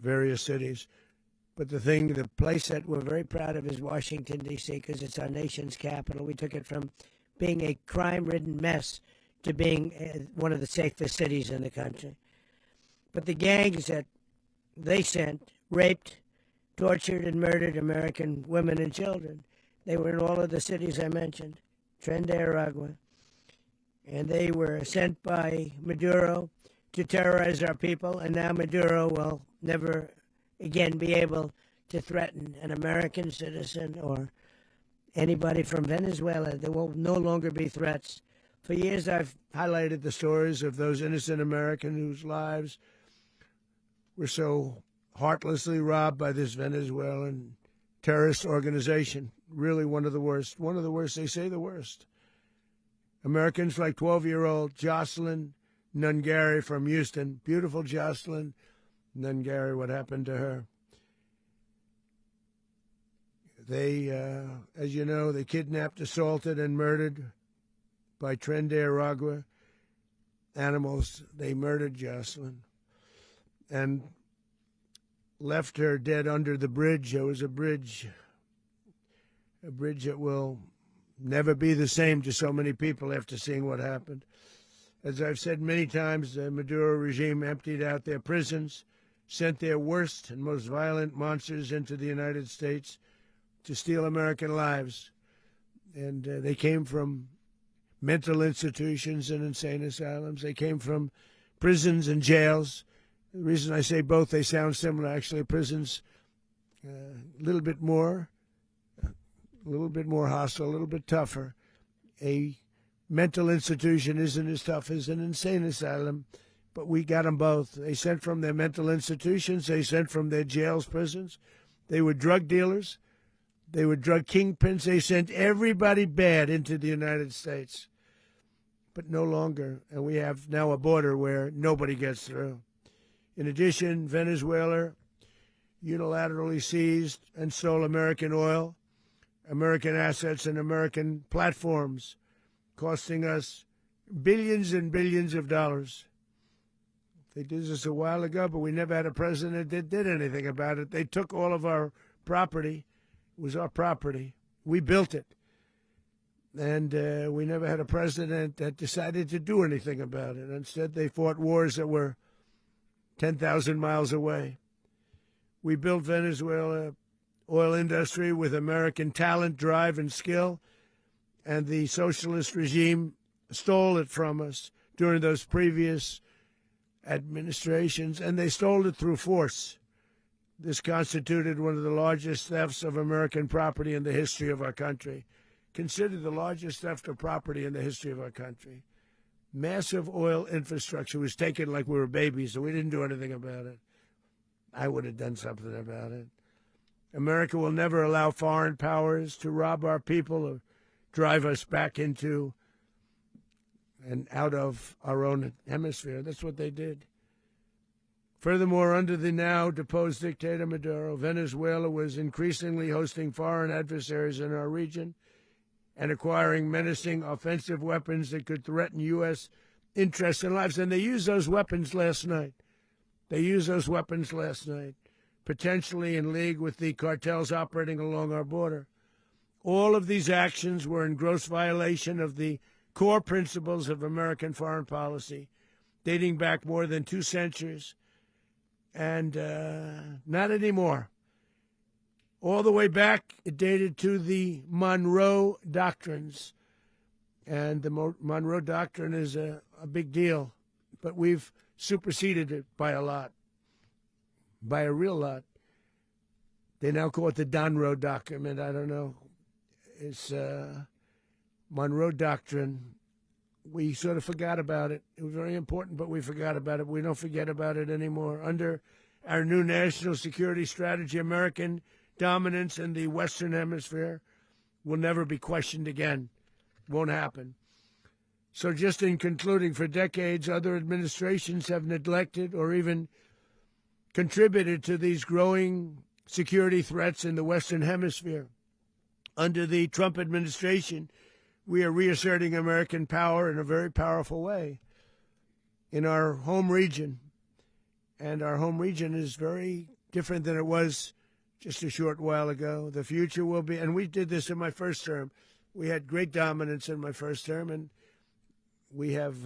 various cities. But the place that we're very proud of is Washington, D.C., because it's our nation's capital. We took it from being a crime-ridden mess to being one of the safest cities in the country. But the gangs that they sent raped, tortured, and murdered American women and children. They were in all of the cities I mentioned, Tren de Aragua. And they were sent by Maduro to terrorize our people, and now Maduro will never again be able to threaten an American citizen or anybody from Venezuela. There will no longer be threats. For years, I've highlighted the stories of those innocent Americans whose lives were so heartlessly robbed by this Venezuelan terrorist organization. Really one of the worst. One of the worst, they say the worst. Americans like 12-year-old Jocelyn Nungary from Houston. Beautiful Jocelyn Nungary, what happened to her? They, as you know, they kidnapped, assaulted, and murdered by Tren de Aragua animals. They murdered Jocelyn and left her dead under the bridge. There was a bridge that will never be the same to so many people after seeing what happened. As I've said many times, the Maduro regime emptied out their prisons, sent their worst and most violent monsters into the United States to steal American lives. And they came from mental institutions and insane asylums. They came from prisons and jails. The reason I say both, they sound similar. Actually, prisons, a little bit more hostile, a little bit tougher. A mental institution isn't as tough as an insane asylum, but we got them both. They sent from their mental institutions. They sent from their jails, prisons. They were drug dealers. They were drug kingpins. They sent everybody bad into the United States, but no longer. And we have now a border where nobody gets through. In addition, Venezuela unilaterally seized and stole American oil, American assets, and American platforms, costing us billions and billions of dollars. They did this a while ago, but we never had a president that did anything about it. They took all of our property. It was our property. We built it. And we never had a president that decided to do anything about it. Instead, they fought wars that were 10,000 miles away. We built Venezuela oil industry with American talent, drive, and skill, and the socialist regime stole it from us during those previous administrations, and they stole it through force. This constituted one of the largest thefts of American property in the history of our country. Considered the largest theft of property in the history of our country. Massive oil infrastructure was taken like we were babies, and we didn't do anything about it. I would have done something about it. America will never allow foreign powers to rob our people or drive us back into and out of our own hemisphere. That's what they did. Furthermore, under the now deposed dictator Maduro, Venezuela was increasingly hosting foreign adversaries in our region and acquiring menacing offensive weapons that could threaten U.S. interests and lives. And they used those weapons last night. Potentially in league with the cartels operating along our border. All of these actions were in gross violation of the core principles of American foreign policy, dating back more than 2 centuries, and not anymore. All the way back, it dated to the Monroe Doctrines, and the Monroe Doctrine is a big deal, but we've superseded it by a lot, by a real lot. They now call it the Monroe Document. I don't know. It's Monroe Doctrine. We sort of forgot about it. It was very important, but we forgot about it. We don't forget about it anymore. Under our new national security strategy, American dominance in the Western Hemisphere will never be questioned again. Won't happen. So just in concluding, for decades, other administrations have neglected or even contributed to these growing security threats in the Western Hemisphere. Under the Trump administration, we are reasserting American power in a very powerful way in our home region. and our home region is very different than it was just a short while ago. The future will be, and we did this in my first term. We had great dominance in my first term, and we have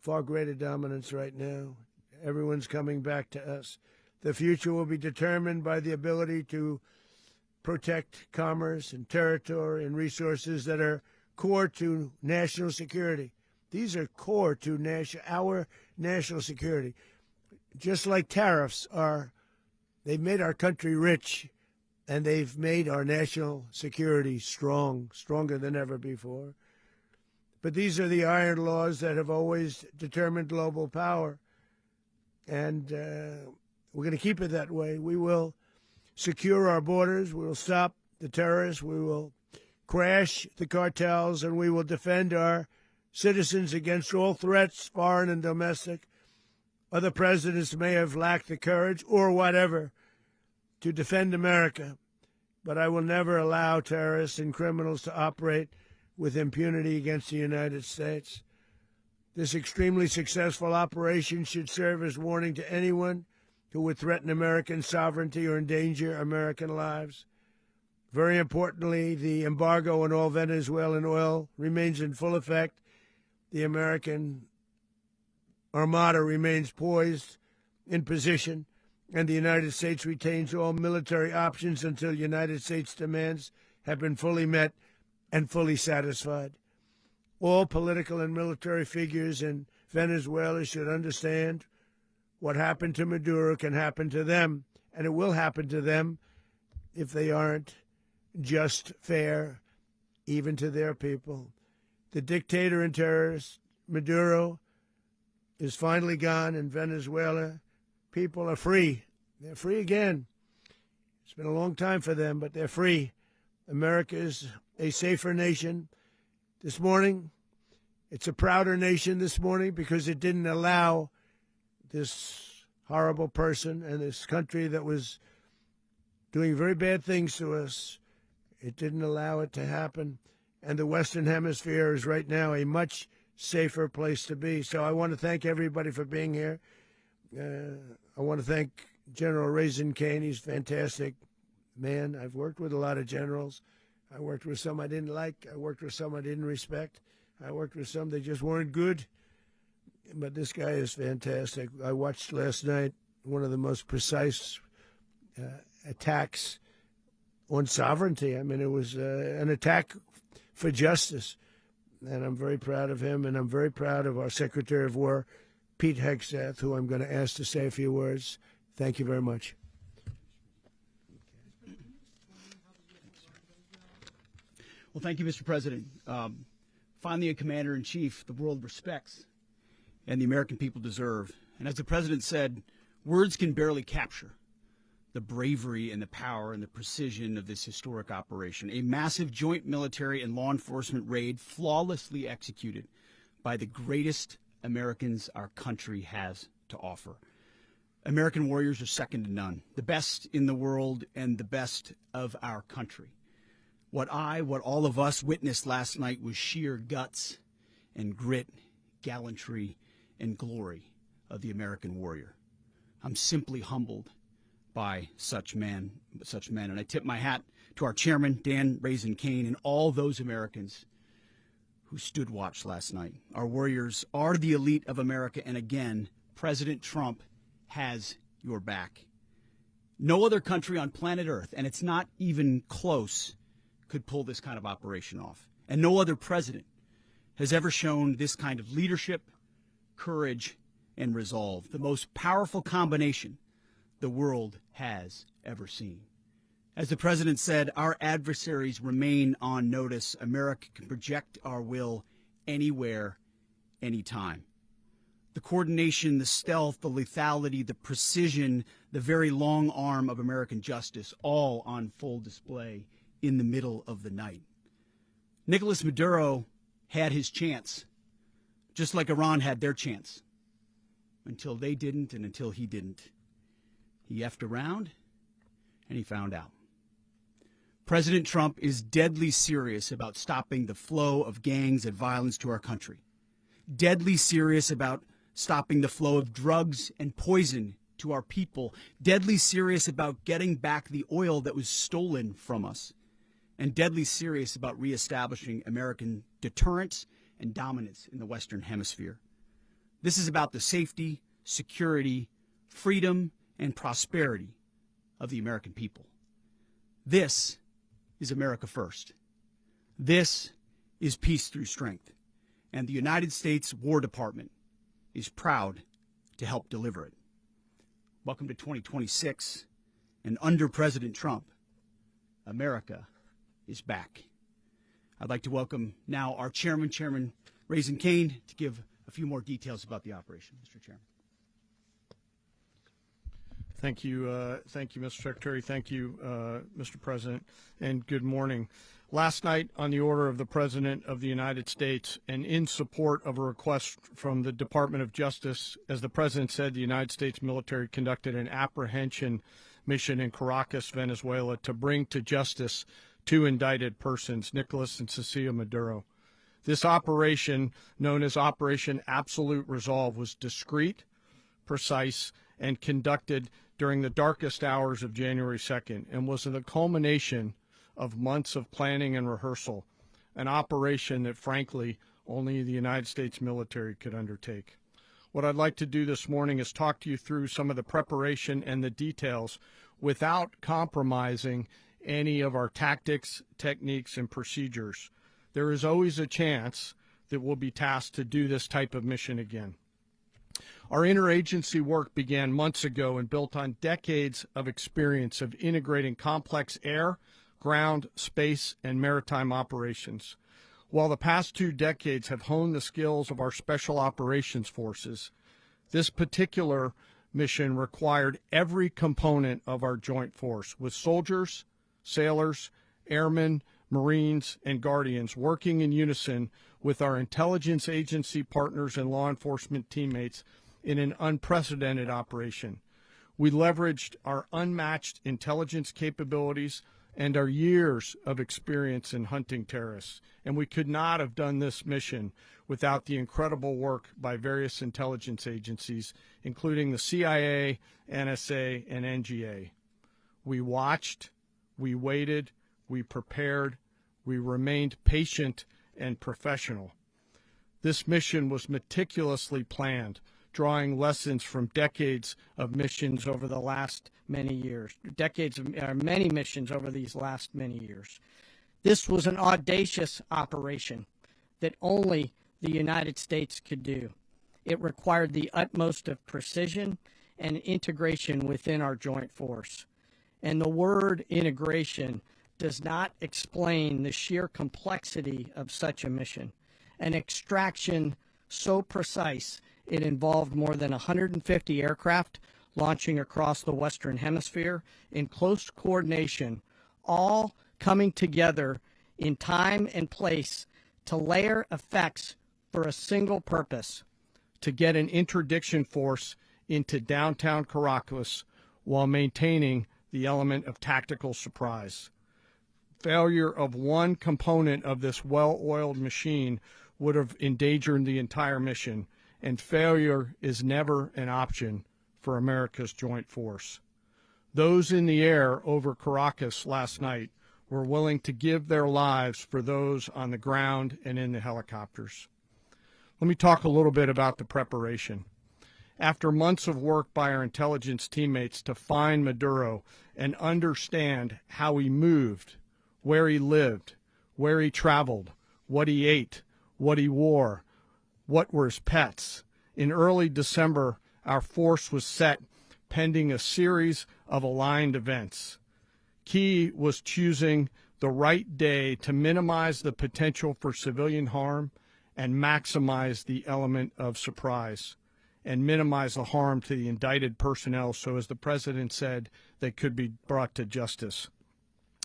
far greater dominance right now. Everyone's coming back to us. The future will be determined by the ability to protect commerce and territory and resources that are core to national security. These are core to our national security. Just like tariffs are, they've made our country rich, and they've made our national security stronger than ever before. But these are the iron laws that have always determined global power, and we're going to keep it that way. We will secure our borders. We will stop the terrorists. We will crash the cartels, and we will defend our citizens against all threats, foreign and domestic. Other presidents may have lacked the courage or whatever to defend America, but I will never allow terrorists and criminals to operate with impunity against the United States. This extremely successful operation should serve as warning to anyone who would threaten American sovereignty or endanger American lives. Very importantly, the embargo on all Venezuelan oil remains in full effect. The American armada remains poised in position, and the United States retains all military options until United States demands have been fully met and fully satisfied. All political and military figures in Venezuela should understand what happened to Maduro can happen to them, and it will happen to them if they aren't just fair, even to their people. The dictator and terrorist, Maduro, is finally gone, and Venezuela people are free. They're free again. It's been a long time for them, but they're free. America is a safer nation. This morning, it's a prouder nation this morning because it didn't allow this horrible person and this country that was doing very bad things to us. It didn't allow it to happen. And the Western Hemisphere is right now a much safer place to be. So I want to thank everybody for being here. I want to thank General Raisin Kane. He's a fantastic man. I've worked with a lot of generals. I worked with some I didn't like. I worked with some I didn't respect. I worked with some that just weren't good. But this guy is fantastic. I watched last night one of the most precise attacks on sovereignty. I mean, it was an attack for justice. And I'm very proud of him, and I'm very proud of our Secretary of War, Pete Hegseth, who I'm going to ask to say a few words. Thank you very much. Well, thank you, Mr. President. Finally, a commander-in-chief the world respects and the American people deserve. And as the President said, words can barely capture the bravery and the power and the precision of this historic operation. A massive joint military and law enforcement raid flawlessly executed by the greatest Americans our country has to offer. American warriors are second to none, the best in the world and the best of our country. What all of us witnessed last night was sheer guts and grit, gallantry, and glory of the American warrior. I'm simply humbled by such men. And I tip my hat to our chairman, Dan Raisin Kane, and all those Americans who stood watch last night. Our warriors are the elite of America, and again, President Trump has your back. No other country on planet Earth, and it's not even close, could pull this kind of operation off. And no other president has ever shown this kind of leadership, courage, and resolve, the most powerful combination the world has ever seen. As the President said, our adversaries remain on notice. America can project our will anywhere, anytime. The coordination, the stealth, the lethality, the precision, the very long arm of American justice, all on full display in the middle of the night. Nicolas Maduro had his chance, just like Iran had their chance, until they didn't and until he didn't. He effed around, and he found out. President Trump is deadly serious about stopping the flow of gangs and violence to our country, deadly serious about stopping the flow of drugs and poison to our people, deadly serious about getting back the oil that was stolen from us, and deadly serious about reestablishing American deterrence and dominance in the Western Hemisphere. This is about the safety, security, freedom, and prosperity of the American people. This is America first. This is peace through strength. And the United States War Department is proud to help deliver it. Welcome to 2026. And under President Trump, America is back. I'd like to welcome now our chairman, Chairman Raising Cane, to give a few more details about the operation. Mr. Chairman. Thank you, Mr. Secretary. Thank you, Mr. President, and good morning. Last night, on the order of the President of the United States and in support of a request from the Department of Justice, as the President said, the United States military conducted an apprehension mission in Caracas, Venezuela, to bring to justice two indicted persons, Nicolas and Cecilia Maduro. This operation, known as Operation Absolute Resolve, was discreet, precise, and conducted during the darkest hours of January 2nd and was the culmination of months of planning and rehearsal, an operation that, frankly, only the United States military could undertake. What I'd like to do this morning is talk to you through some of the preparation and the details without compromising any of our tactics, techniques, and procedures. There is always a chance that we'll be tasked to do this type of mission again. Our interagency work began months ago and built on decades of experience of integrating complex air, ground, space, and maritime operations. While the past 2 decades have honed the skills of our special operations forces, this particular mission required every component of our joint force, with soldiers, sailors, airmen, Marines, and Guardians working in unison with our intelligence agency partners and law enforcement teammates in an unprecedented operation. We leveraged our unmatched intelligence capabilities and our years of experience in hunting terrorists, and we could not have done this mission without the incredible work by various intelligence agencies, including the CIA, NSA, and NGA. We watched, we waited, we prepared, we remained patient and professional. This mission was meticulously planned, drawing lessons from decades of missions over the last many years, many missions over these last many years. This was an audacious operation that only the United States could do. It required the utmost of precision and integration within our joint force. And the word integration does not explain the sheer complexity of such a mission. An extraction so precise it involved more than 150 aircraft launching across the Western Hemisphere in close coordination, all coming together in time and place to layer effects for a single purpose: to get an interdiction force into downtown Caracas while maintaining the element of tactical surprise. Failure of one component of this well-oiled machine would have endangered the entire mission, and failure is never an option for America's joint force. Those in the air over Caracas last night were willing to give their lives for those on the ground and in the helicopters. Let me talk a little bit about the preparation. After months of work by our intelligence teammates to find Maduro and understand how he moved, where he lived, where he traveled, what he ate, what he wore, what were his pets, in early December, our force was set pending a series of aligned events. Key was choosing the right day to minimize the potential for civilian harm and maximize the element of surprise, and minimize the harm to the indicted personnel so, as the President said, they could be brought to justice.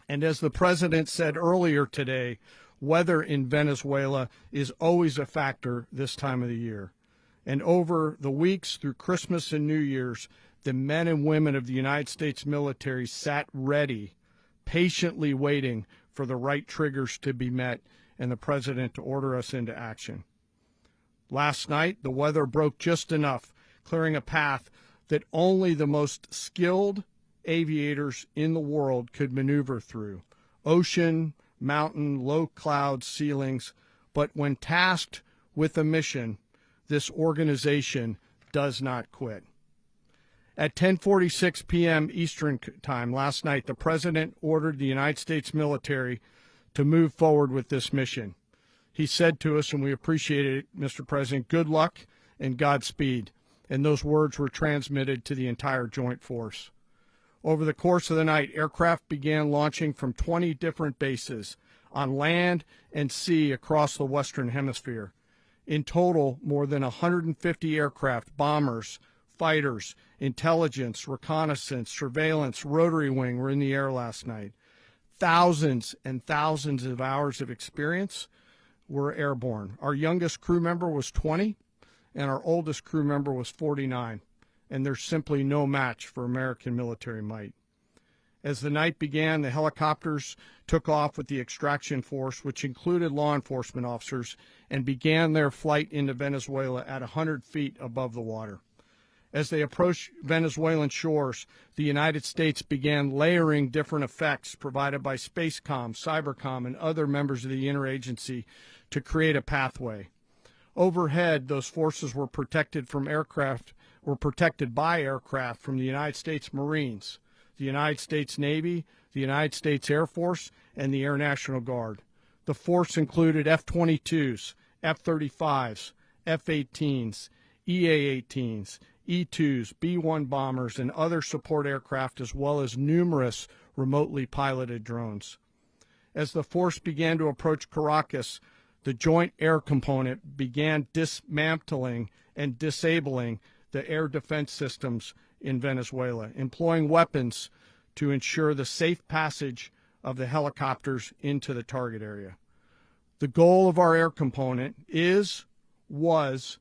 And as the President said earlier today, weather in Venezuela is always a factor this time of the year. And over the weeks through Christmas and New Year's, the men and women of the United States military sat ready, patiently waiting for the right triggers to be met and the President to order us into action. Last night, the weather broke just enough, clearing a path that only the most skilled aviators in the world could maneuver through: ocean, mountain, low cloud ceilings. But when tasked with a mission, this organization does not quit. At 10:46 p.m. Eastern Time last night, the President ordered the United States military to move forward with this mission. He said to us, and we appreciate it, Mr. President, good luck and Godspeed. And those words were transmitted to the entire Joint Force. Over the course of the night, aircraft began launching from 20 different bases on land and sea across the Western Hemisphere. In total, more than 150 aircraft, bombers, fighters, intelligence, reconnaissance, surveillance, rotary wing were in the air last night. Thousands and thousands of hours of experience were airborne. Our youngest crew member was 20, and our oldest crew member was 49, and there's simply no match for American military might. As the night began, the helicopters took off with the extraction force, which included law enforcement officers, and began their flight into Venezuela at 100 feet above the water. As they approached Venezuelan shores, the United States began layering different effects provided by Spacecom, Cybercom, and other members of the interagency to create a pathway. Overhead, those forces were protected by aircraft from the United States Marines, the United States Navy, the United States Air Force, and the Air National Guard. The force included F-22s, F-35s, F-18s, EA-18s, E-2s, B-1 bombers, and other support aircraft, as well as numerous remotely piloted drones. As the force began to approach Caracas, the Joint Air Component began dismantling and disabling the air defense systems in Venezuela, employing weapons to ensure the safe passage of the helicopters into the target area. The goal of our air component is, was,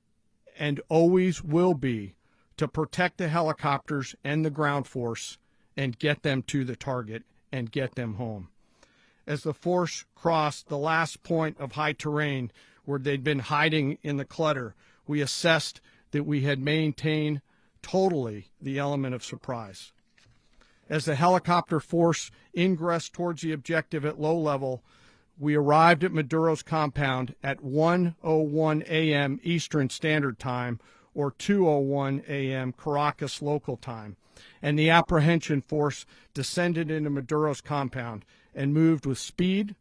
and always will be to protect the helicopters and the ground force and get them to the target and get them home. As the force crossed the last point of high terrain where they'd been hiding in the clutter, we assessed that we had maintained totally the element of surprise. As the helicopter force ingressed towards the objective at low level, we arrived at Maduro's compound at 1:01 a.m. Eastern Standard Time, or 2:01 a.m. Caracas local time, and the apprehension force descended into Maduro's compound and moved with speed,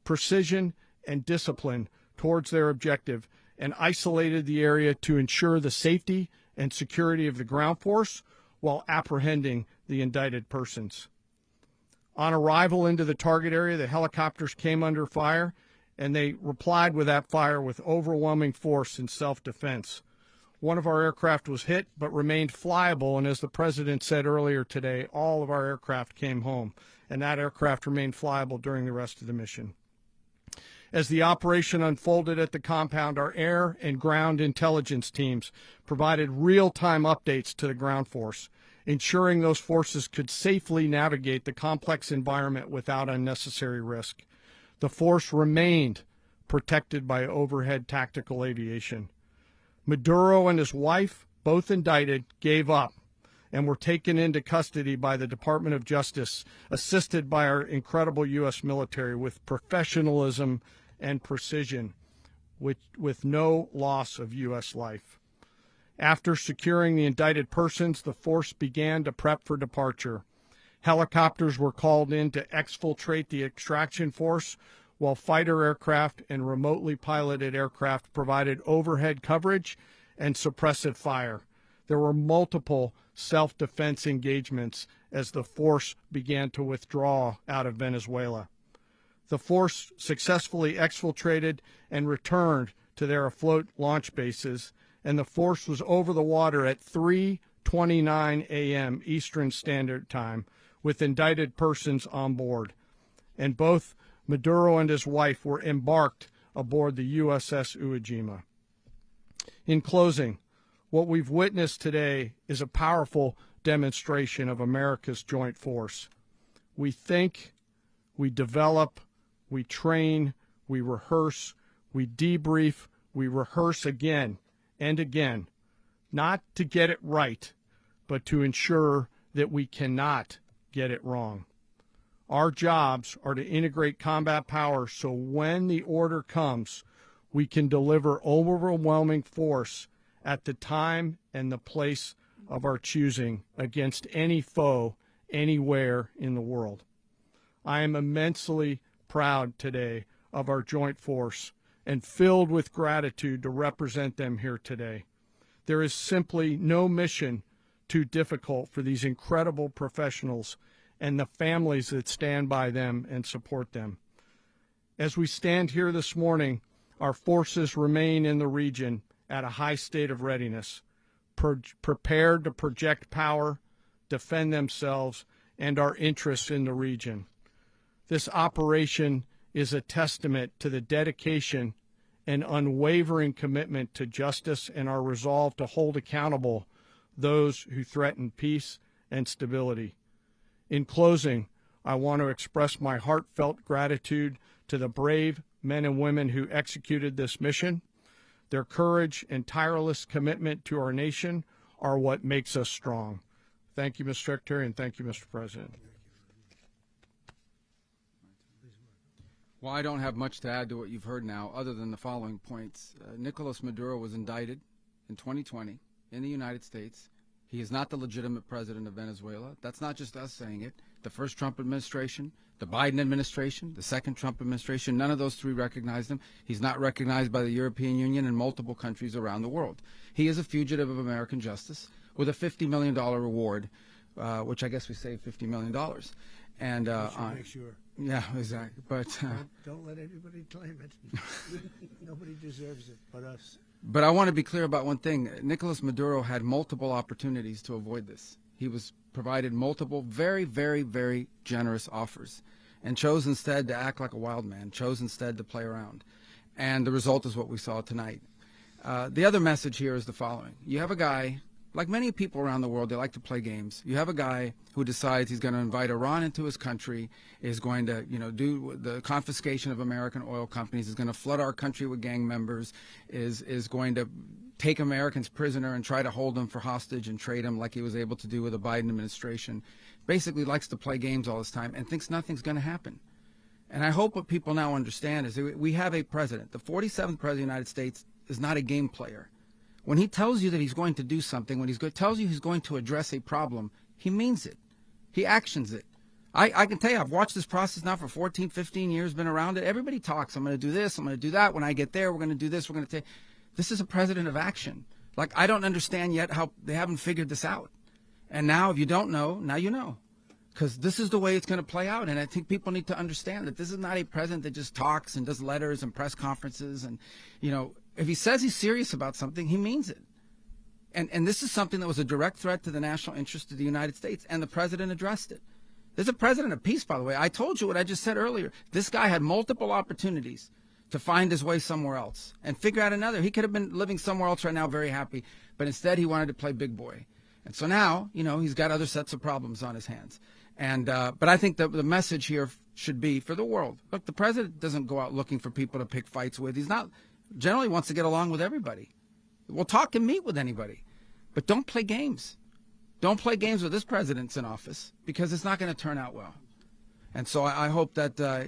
precision, and discipline towards their objective, and isolated the area to ensure the safety and security of the ground force while apprehending the indicted persons. On arrival into the target area, the helicopters came under fire, and they replied with that fire with overwhelming force in self-defense. One of our aircraft was hit but remained flyable, and as the President said earlier today, all of our aircraft came home, and that aircraft remained flyable during the rest of the mission. As the operation unfolded at the compound, our air and ground intelligence teams provided real-time updates to the ground force, ensuring those forces could safely navigate the complex environment without unnecessary risk. The force remained protected by overhead tactical aviation. Maduro and his wife, both indicted, gave up and were taken into custody by the Department of Justice, assisted by our incredible U.S. military with professionalism and precision, with no loss of U.S. life. After securing the indicted persons, the force began to prep for departure. Helicopters were called in to exfiltrate the extraction force, while fighter aircraft and remotely piloted aircraft provided overhead coverage and suppressive fire. There were multiple self-defense engagements as the force began to withdraw out of Venezuela. The force successfully exfiltrated and returned to their afloat launch bases, and the force was over the water at 3:29 a.m. Eastern Standard Time with indicted persons on board, and both Maduro and his wife were embarked aboard the USS Iwo Jima. In closing, what we've witnessed today is a powerful demonstration of America's joint force. We think, we develop, we train, we rehearse, we debrief, we rehearse again and again, not to get it right, but to ensure that we cannot get it wrong. Our jobs are to integrate combat power so when the order comes, we can deliver overwhelming force at the time and the place of our choosing against any foe anywhere in the world. I am immensely proud today of our joint force and filled with gratitude to represent them here today. There is simply no mission too difficult for these incredible professionals and the families that stand by them and support them. As we stand here this morning, our forces remain in the region at a high state of readiness, prepared to project power, defend themselves, and our interests in the region. This operation is a testament to the dedication and unwavering commitment to justice and our resolve to hold accountable those who threaten peace and stability. In closing, I want to express my heartfelt gratitude to the brave men and women who executed this mission. Their courage and tireless commitment to our nation are what makes us strong. Thank you, Mr. Secretary, and thank you, Mr. President. Well, I don't have much to add to what you've heard now, other than the following points. Nicolas Maduro was indicted in 2020 in the United States. He is not the legitimate president of Venezuela. That's not just us saying it. The first Trump administration, the Biden administration, the second Trump administration, none of those three recognized him. He's not recognized by the European Union and multiple countries around the world. He is a fugitive of American justice with a $50 million reward, which I guess we saved $50 million. And make sure. Yeah, exactly. But don't let anybody claim it. Nobody deserves it but us. But I want to be clear about one thing. Nicolas Maduro had multiple opportunities to avoid this. He was provided multiple very, very, very generous offers and chose instead to act like a wild man, chose instead to play around. And the result is what we saw tonight. The other message here is the following. You have a guy, like many people around the world, they like to play games. You have a guy who decides he's going to invite Iran into his country, is going to, do the confiscation of American oil companies, is going to flood our country with gang members, is going to take Americans prisoner and try to hold them for hostage and trade them like he was able to do with the Biden administration. Basically likes to play games all this time and thinks nothing's going to happen. And I hope what people now understand is that we have a president. The 47th president of the United States is not a game player. When he tells you that he's going to do something, when tells you he's going to address a problem, he means it. He actions it. I can tell you, I've watched this process now for 14, 15 years, been around it. Everybody talks. I'm going to do this. I'm going to do that. When I get there, we're going to do this. We're going to take. This is a president of action. Like, I don't understand yet how they haven't figured this out. And now, if you don't know, now you know. Because this is the way it's going to play out. And I think people need to understand that this is not a president that just talks and does letters and press conferences. And, if he says he's serious about something, he means it. And this is something that was a direct threat to the national interest of the United States, and the president addressed it. There's a president of peace, by the way. I told you what I just said earlier. This guy had multiple opportunities to find his way somewhere else and figure out another. He could have been living somewhere else right now very happy, but instead he wanted to play big boy. And so now, he's got other sets of problems on his hands. And but I think that the message here should be for the world. Look, the president doesn't go out looking for people to pick fights with. He's not generally wants to get along with everybody. We'll talk and meet with anybody. But don't play games. Don't play games with this president's in office, because it's not going to turn out well. And so I hope that, I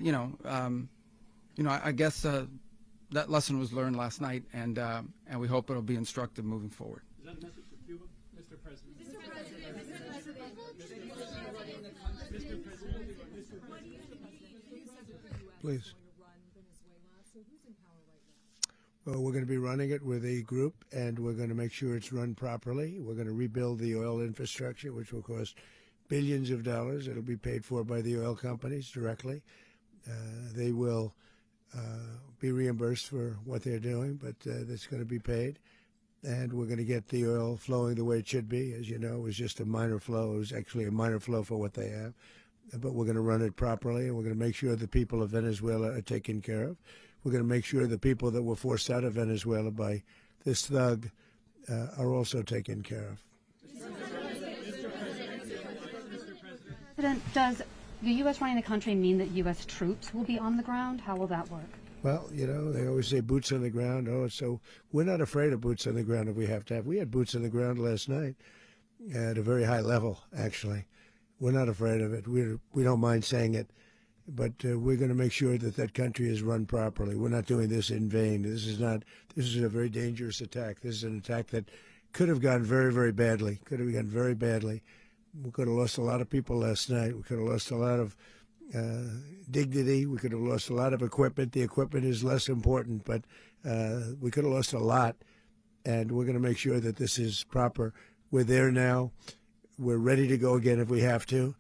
guess that lesson was learned last night, and we hope it'll be instructive moving forward. Is that a message for Cuba, Mr. President? Please. Well, we're going to be running it with a group, and we're going to make sure it's run properly. We're going to rebuild the oil infrastructure, which will cost billions of dollars. It'll be paid for by the oil companies directly. They will be reimbursed for what they're doing, but that's going to be paid. And we're going to get the oil flowing the way it should be. As you know, it was just a minor flow. It was actually a minor flow for what they have. But we're going to run it properly, and we're going to make sure the people of Venezuela are taken care of. We're going to make sure the people that were forced out of Venezuela by this thug are also taken care of. President, does the U.S. running the country mean that U.S. troops will be on the ground? How will that work? Well, they always say boots on the ground. So we're not afraid of boots on the ground if we have to have. We had boots on the ground last night. at a very high level, actually. We're not afraid of it. We don't mind saying it. But we're going to make sure that that country is run properly. We're not doing this in vain. This is a very dangerous attack. This is an attack that could have gone very, very badly. Could have gone very badly. We could have lost a lot of people last night. We could have lost a lot of dignity. We could have lost a lot of equipment. The equipment is less important, but we could have lost a lot. And we're going to make sure that this is proper. We're there now. We're ready to go again if we have to.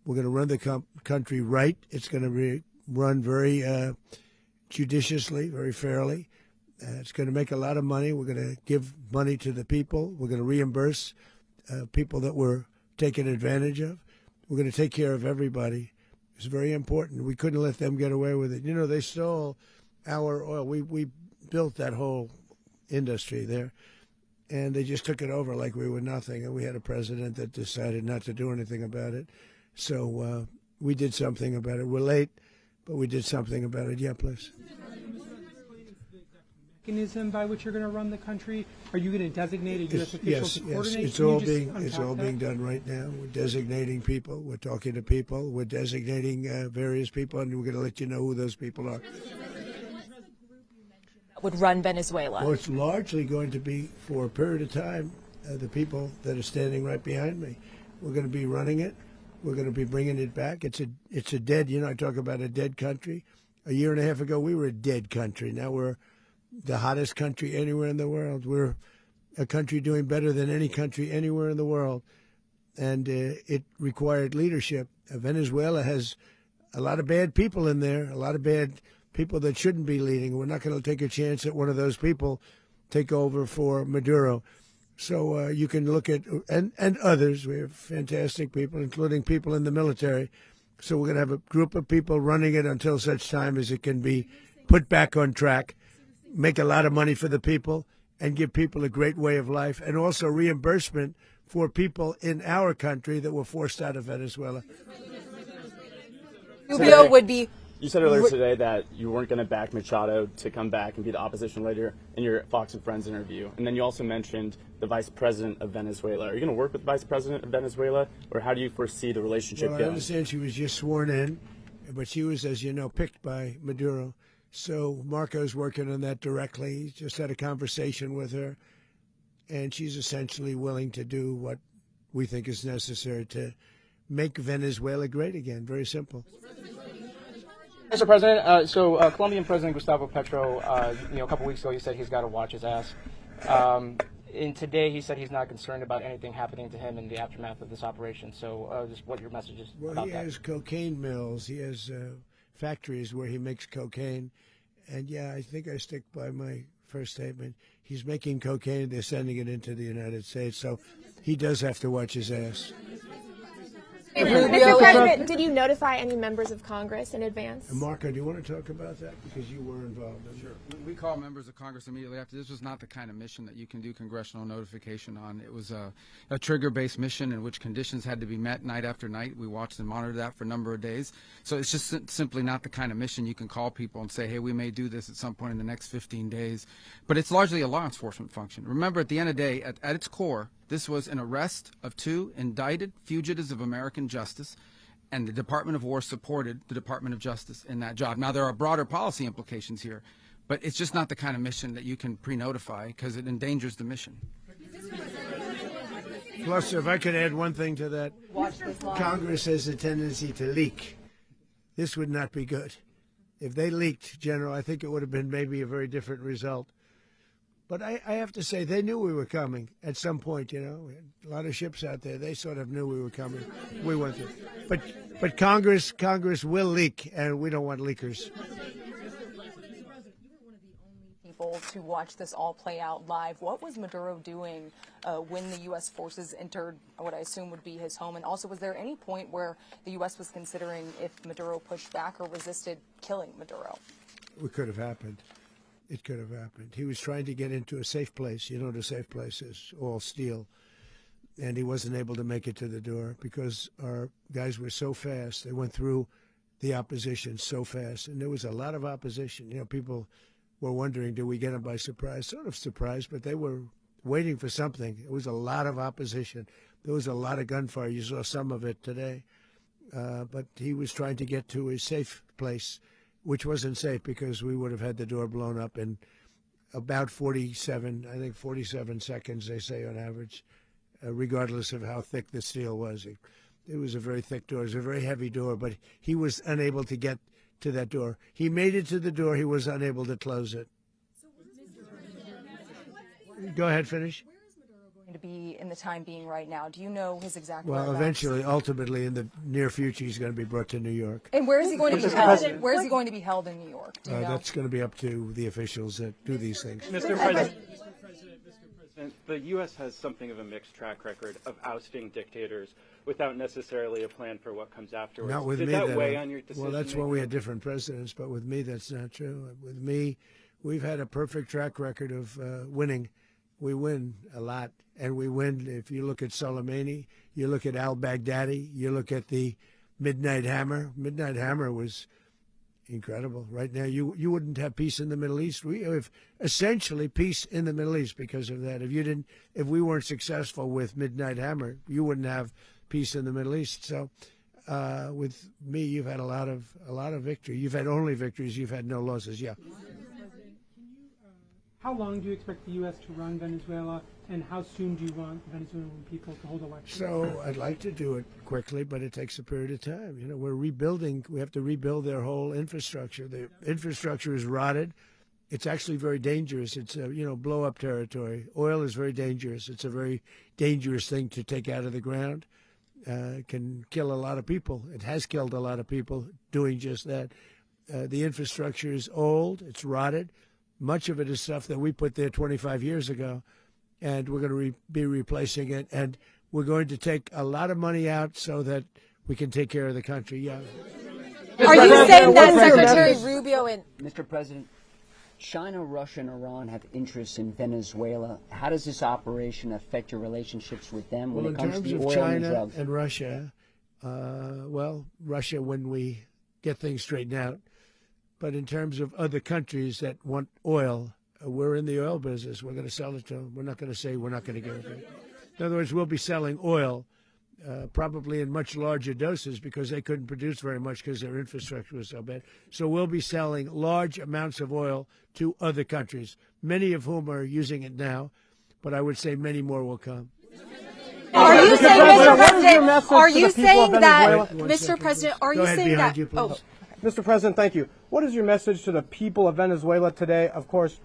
We're going to run the country right. It's going to be run very judiciously, very fairly. It's going to make a lot of money. We're going to give money to the people. We're going to reimburse people that were taken advantage of. We're going to take care of everybody. It's very important. We couldn't let them get away with it. You know, they stole our oil. We built that whole industry there, and they just took it over like we were nothing. And we had a president that decided not to do anything about it. So we did something about it. We're late, but we did something about it. Yeah, please. Mechanism by which you're going to run the country? Are you going to designate a U.S. official to coordinate? Yes, it's all being done right now. We're designating people. We're talking to people. We're designating various people, and we're going to let you know who those people are. Would run Venezuela? Well, it's largely going to be for a period of time the people that are standing right behind me. We're going to be running it. We're going to be bringing it back. It's a dead, I talk about a dead country. A year and a half ago, we were a dead country. Now we're the hottest country anywhere in the world. We're a country doing better than any country anywhere in the world. And it required leadership. Venezuela has a lot of bad people in there, a lot of bad people that shouldn't be leading. We're not going to take a chance that one of those people take over for Maduro. So you can look at, and others, we have fantastic people, including people in the military. So we're going to have a group of people running it until such time as it can be put back on track, make a lot of money for the people, and give people a great way of life, and also reimbursement for people in our country that were forced out of Venezuela. Rubio would be. You said earlier today that you weren't going to back Machado to come back and be the opposition leader in your Fox and Friends interview. And then you also mentioned the vice president of Venezuela. Are you going to work with the vice president of Venezuela, or how do you foresee the relationship going? I understand she was just sworn in, but she was, as you know, picked by Maduro. So Marco's working on that directly. He just had a conversation with her, and she's essentially willing to do what we think is necessary to make Venezuela great again. Very simple. Mr. President, Colombian President Gustavo Petro, a couple weeks ago, he said he's got to watch his ass. And today, he said he's not concerned about anything happening to him in the aftermath of this operation. So, just what your message is about that? Well, he has cocaine mills. He has factories where he makes cocaine. And, yeah, I think I stick by my first statement. He's making cocaine. They're sending it into the United States. So he does have to watch his ass. Mr. President, did you notify any members of Congress in advance? Marco, do you want to talk about that? Because you were involved in it. Sure. We call members of Congress immediately after. This was not the kind of mission that you can do congressional notification on. It was a trigger-based mission in which conditions had to be met night after night. We watched and monitored that for a number of days. So it's just simply not the kind of mission you can call people and say, hey, we may do this at some point in the next 15 days. But it's largely a law enforcement function. Remember, at the end of the day, at its core, this was an arrest of 2 indicted fugitives of American justice, and the Department of War supported the Department of Justice in that job. Now, there are broader policy implications here, but it's just not the kind of mission that you can pre-notify because it endangers the mission. Plus, if I could add one thing to that, Congress has a tendency to leak. This would not be good. If they leaked, General, I think it would have been maybe a very different result. But I have to say, they knew we were coming at some point, A lot of ships out there, they sort of knew we were coming. We went through. But Congress will leak, and we don't want leakers. People to watch this all play out live. What was Maduro doing when the U.S. forces entered what I assume would be his home? And also, was there any point where the U.S. was considering if Maduro pushed back or resisted killing Maduro? It could have happened. It could have happened. He was trying to get into a safe place. The safe place is all steel. And he wasn't able to make it to the door because our guys were so fast. They went through the opposition so fast. And there was a lot of opposition. People were wondering, do we get them by surprise? Sort of surprised, but they were waiting for something. It was a lot of opposition. There was a lot of gunfire. You saw some of it today. But he was trying to get to a safe place, which wasn't safe because we would have had the door blown up in about 47 seconds, they say on average, regardless of how thick the steel was. It was a very thick door. It was a very heavy door, but he was unable to get to that door. He made it to the door. He was unable to close it. Go ahead, finish. To be in the time being right now. Do you know his exact Well, whereabouts? eventually, ultimately, in the near future, he's going to be brought to New York. And where is he going to be held? Where is he going to be held in New York? Do you know? That's going to be up to the officials that do these things. Mr. President, the U.S. has something of a mixed track record of ousting dictators without necessarily a plan for what comes afterwards. Not with Did me. that weigh on your decision? Well, that's when we had different presidents, but with me, that's not true. With me, we've had a perfect track record of winning. We win a lot, and we win. If you look at Soleimani, you look at al-Baghdadi, you look at the Midnight Hammer. Midnight Hammer was incredible. Right now, you wouldn't have peace in the Middle East. We have essentially peace in the Middle East because of that. If we weren't successful with Midnight Hammer, you wouldn't have peace in the Middle East. So, with me, you've had a lot of victory. You've had only victories. You've had no losses. Yeah. How long do you expect the U.S. to run Venezuela, and how soon do you want the Venezuelan people to hold elections? So I'd like to do it quickly, but it takes a period of time. You know, we're rebuilding. We have to rebuild their whole infrastructure. The infrastructure is rotted. It's actually very dangerous. It's blow-up territory. Oil is very dangerous. It's a very dangerous thing to take out of the ground. It can kill a lot of people. It has killed a lot of people doing just that. The infrastructure is old. It's rotted. Much of it is stuff that we put there 25 years ago, and we're going to be replacing it. And we're going to take a lot of money out so that we can take care of the country. Yeah. Are you saying that Secretary Rubio and Mr. President, China, Russia, and Iran have interests in Venezuela. How does this operation affect your relationships with them when it comes to the oil and drugs? In terms of China and Russia, Russia, when we get things straightened out. But in terms of other countries that want oil, we're in the oil business. We're going to sell it to them. We're not going to say we're not going to give it to them. In other words, we'll be selling oil probably in much larger doses because they couldn't produce very much because their infrastructure was so bad. So we'll be selling large amounts of oil to other countries, many of whom are using it now, but I would say many more will come. Are you saying, Mr. President, are you saying that, Mr. President, are you saying that, Mr. President, thank you. What is your message to the people of Venezuela today? Of course,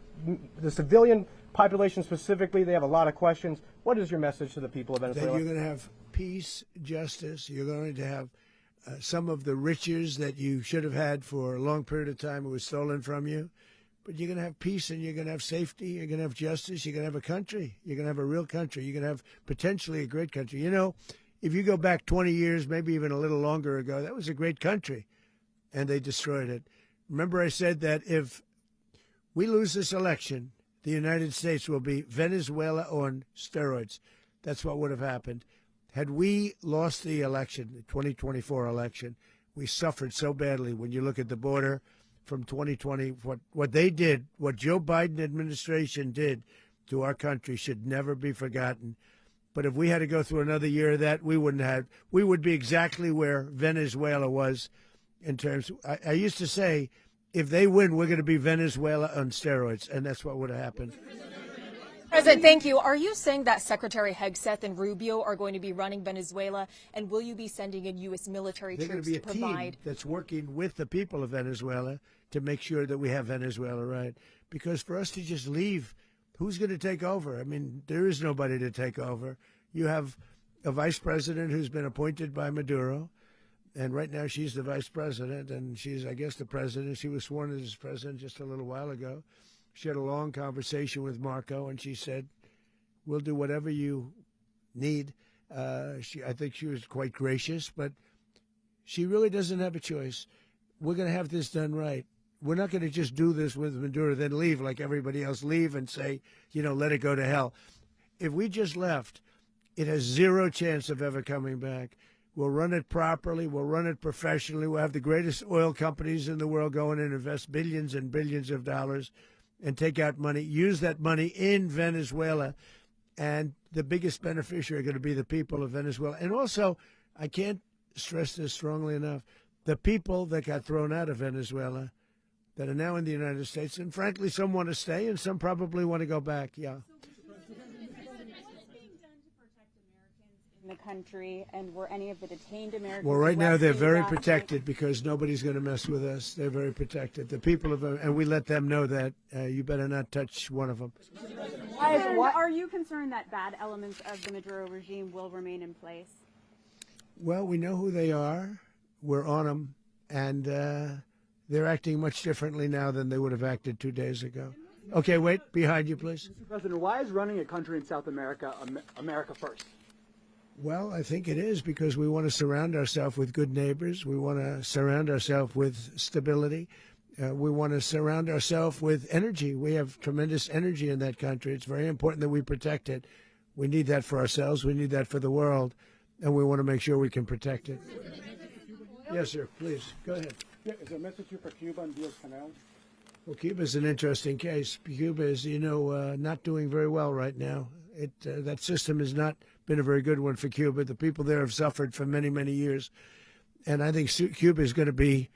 the civilian population specifically, they have a lot of questions. What is your message to the people of Venezuela? That you're going to have peace, justice. You're going to have some of the riches that you should have had for a long period of time. It was stolen from you. But you're going to have peace and you're going to have safety. You're going to have justice. You're going to have a country. You're going to have a real country. You're going to have potentially a great country. You know, if you go back 20 years, maybe even a little longer ago, that was a great country. And they destroyed it. Remember I said that if we lose this election, the United States will be Venezuela on steroids. That's what would have happened. Had we lost the election, the 2024 election, we suffered so badly. When you look at the border from 2020, what they did, what Joe Biden administration did to our country should never be forgotten. But if we had to go through another year of that, we would be exactly where Venezuela was. In terms, I used to say, if they win, we're going to be Venezuela on steroids, and that's what would have happened. President, thank you. Are you saying that Secretary Hegseth and Rubio are going to be running Venezuela, and will you be sending in U.S. military troops to provide? They're going to be a team that's working with the people of Venezuela to make sure that we have Venezuela right. Because for us to just leave, who's going to take over? I mean, there is nobody to take over. You have a vice president who's been appointed by Maduro. And right now she's the vice president, and she's, I guess, the president. She was sworn in as president just a little while ago. She had a long conversation with Marco, and she said, we'll do whatever you need. I think she was quite gracious, but she really doesn't have a choice. We're going to have this done right. We're not going to just do this with Maduro, then leave like everybody else, leave and say, let it go to hell. If we just left, it has zero chance of ever coming back. We'll run it properly. We'll run it professionally. We'll have the greatest oil companies in the world go in and invest billions and billions of dollars and take out money, use that money in Venezuela. And the biggest beneficiary are going to be the people of Venezuela. And also, I can't stress this strongly enough, the people that got thrown out of Venezuela that are now in the United States, and frankly, some want to stay and some probably want to go back, yeah. In the country, and were any of the detained Americans? Well, right now they're very arrested? protected because nobody's going to mess with us. They're very protected. The people of, and we let them know that you better not touch one of them. And are you concerned that bad elements of the Maduro regime will remain in place? Well, we know who they are. We're on them, and they're acting much differently now than they would have acted 2 days ago. Okay, wait, behind you, please. Mr. President, why is running a country in South America America first? Well, I think it is because we want to surround ourselves with good neighbors. We want to surround ourselves with stability. We want to surround ourselves with energy. We have tremendous energy in that country. It's very important that we protect it. We need that for ourselves. We need that for the world. And we want to make sure we can protect it. Yes, sir. Please, go ahead. Yeah, is there a message here for Cuba and Diaz-Canel? Well, Cuba is an interesting case. Cuba is, not doing very well right now. That system has not been a very good one for Cuba. The people there have suffered for many, many years. And I think Cuba is going to be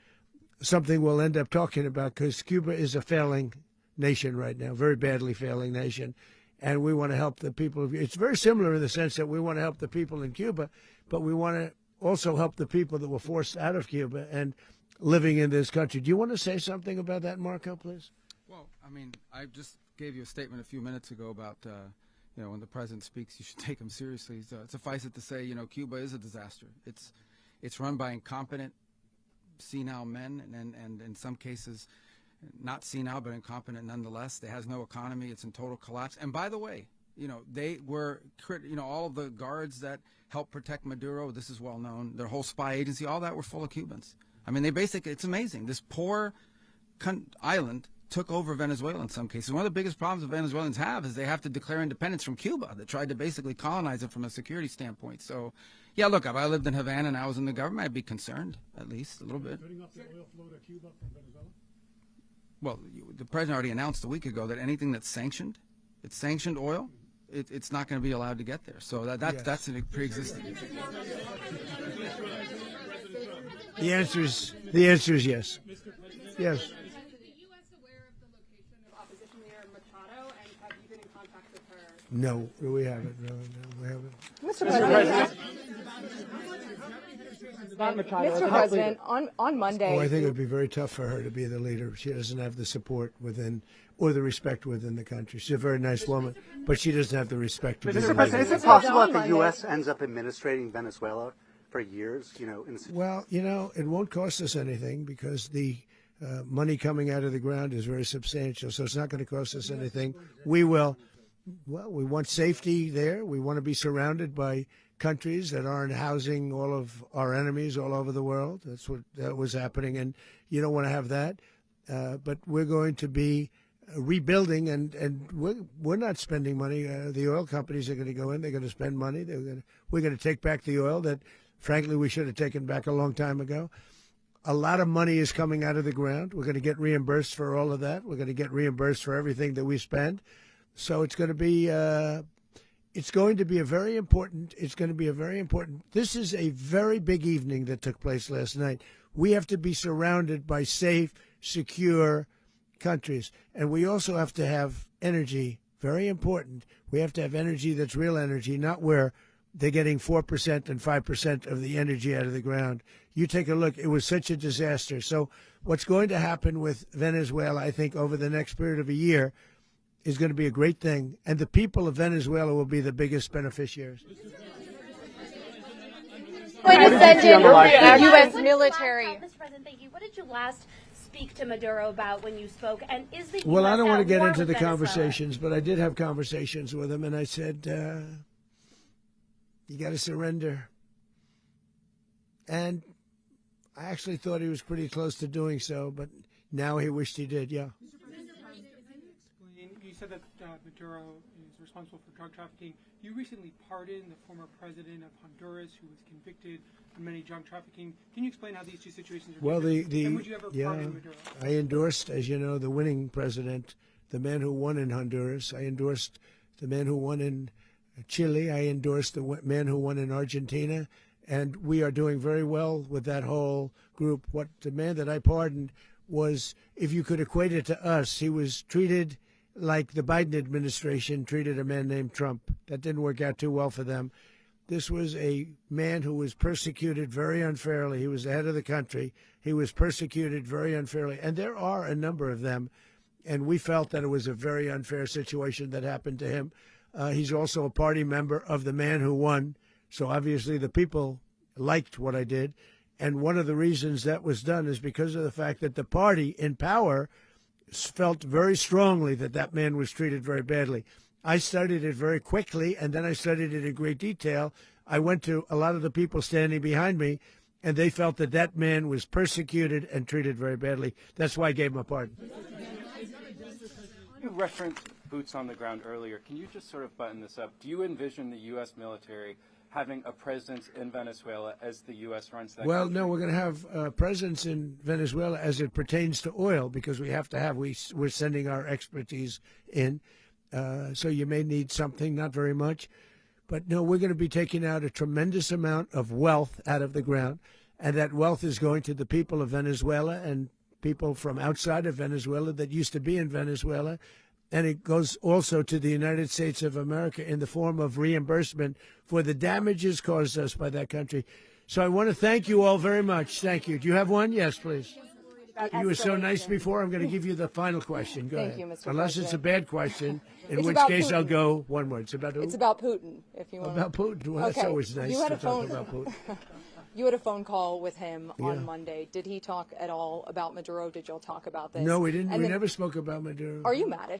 something we'll end up talking about because Cuba is a failing nation right now, very badly failing nation. And we want to help the people. It's very similar in the sense that we want to help the people in Cuba, but we want to also help the people that were forced out of Cuba and living in this country. Do you want to say something about that, Marco, please? Well, I mean, I just gave you a statement a few minutes ago about, when the president speaks, you should take him seriously. So suffice it to say, Cuba is a disaster. It's run by incompetent, senile men, and in some cases, not senile, but incompetent nonetheless. It has no economy. It's in total collapse. And by the way, they were, all of the guards that helped protect Maduro, this is well known, their whole spy agency, all that were full of Cubans. I mean, it's amazing. This poor island took over Venezuela in some cases. One of the biggest problems the Venezuelans have is they have to declare independence from Cuba that tried to basically colonize it from a security standpoint. So, yeah, look, if I lived in Havana and I was in the government, I'd be concerned, at least a little bit. Cutting off the oil flow to Cuba from Venezuela? Well, the president already announced a week ago that anything that's sanctioned, it's sanctioned oil, it's not going to be allowed to get there. So that's a pre-existing. The answer is yes. Yes. No, we haven't. No, we haven't. Mr. President. Mr. President, on Monday. Oh, I think it would be very tough for her to be the leader. She doesn't have the support within or the respect within the country. She's a very nice woman, but she doesn't have the respect. Mr. President, is it possible that the U.S. ends up administrating Venezuela for years? Well, it won't cost us anything because the money coming out of the ground is very substantial. So it's not going to cost us anything. We will. Well, we want safety there. We want to be surrounded by countries that aren't housing all of our enemies all over the world. That's what was happening, and you don't want to have that. But we're going to be rebuilding, and we're not spending money. The oil companies are going to go in. They're going to spend money. We're going to take back the oil that, frankly, we should have taken back a long time ago. A lot of money is coming out of the ground. We're going to get reimbursed for all of that. We're going to get reimbursed for everything that we spend. So it's going to be a very important. This is a very big evening that took place last night. We have to be surrounded by safe, secure countries, and we also have to have energy. Very important. We have to have energy that's real energy, not where they're getting 4% and 5% of the energy out of the ground. You take a look. It was such a disaster. So what's going to happen with Venezuela, I think, over the next period of a year, is going to be a great thing, and the people of Venezuela will be the biggest beneficiaries. Going to send in the U.S. military. Mr. President, thank you. What did you last speak to Maduro about when you spoke? And is the Well, US I don't want to get war into with the Venezuela? conversations, but I did have conversations with him, and I said, you got to surrender. And I actually thought he was pretty close to doing so, but now he wished he did, yeah. You said that Maduro is responsible for drug trafficking. You recently pardoned the former president of Honduras who was convicted of many drug trafficking. Can you explain how these two situations are different? And would you ever pardon Maduro? I endorsed, as you know, the winning president, the man who won in Honduras. I endorsed the man who won in Chile. I endorsed the man who won in Argentina. And we are doing very well with that whole group. What the man that I pardoned was, if you could equate it to us, he was treated like the Biden administration treated a man named Trump. That didn't work out too well for them. This was a man who was persecuted very unfairly. He was the head of the country. He was persecuted very unfairly. And there are a number of them. And we felt that it was a very unfair situation that happened to him. He's also a party member of the man who won. So obviously the people liked what I did. And one of the reasons that was done is because of the fact that the party in power felt very strongly that that man was treated very badly. I studied it very quickly, and then I studied it in great detail. I went to a lot of the people standing behind me, and they felt that that man was persecuted and treated very badly. That's why I gave him a pardon. You referenced boots on the ground earlier. Can you just sort of button this up? Do you envision the U.S. military having a presence in Venezuela as the U.S. runs that country? No, we're going to have a presence in Venezuela as it pertains to oil, because we have to have, we're sending our expertise in. So you may need something, not very much. But no, we're going to be taking out a tremendous amount of wealth out of the ground. And that wealth is going to the people of Venezuela and people from outside of Venezuela that used to be in Venezuela. And it goes also to the United States of America in the form of reimbursement for the damages caused us by that country. So I want to thank you all very much. Thank you. Do you have one? Yes, please. You were so nice before. I'm going to give you the final question. Go ahead. Thank you, Mr. Unless President. it's a bad question, in It's which about case Putin. I'll go one word. It's about who? It's about Putin, if you want. About Putin. Well, that's Okay. always nice You had to a talk phone- about Putin. You had a phone call with him Yeah. on Monday. Did he talk at all about Maduro? Did y'all talk about this? No, we didn't. And We then- never spoke about Maduro. Are you mad at